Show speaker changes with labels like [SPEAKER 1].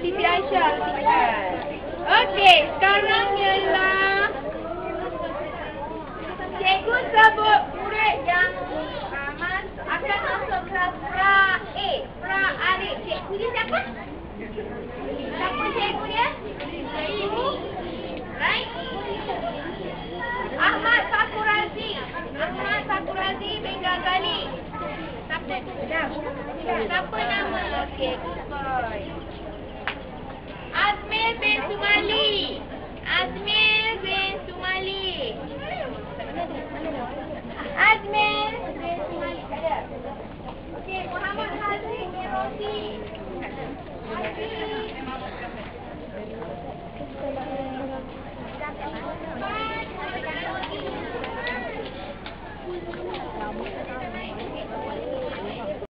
[SPEAKER 1] Siti Aisyah. Okey, sekarang ialah cikgu sebut murid yang akan masuk kelas Pra A. Pra Arif. Cikgu dia siapa? Siapa cikgu dia? Cikgu. Right? Ahmad Fakurazi. Ahmad Fakurazi Bengali. Siapa nama? Okey, good boy. Azmir bin Sumali. Azmir bin Sumali. Azmir bin Sumali. Ada. Okey, Muhammad Hazim bin Rosi. Hazim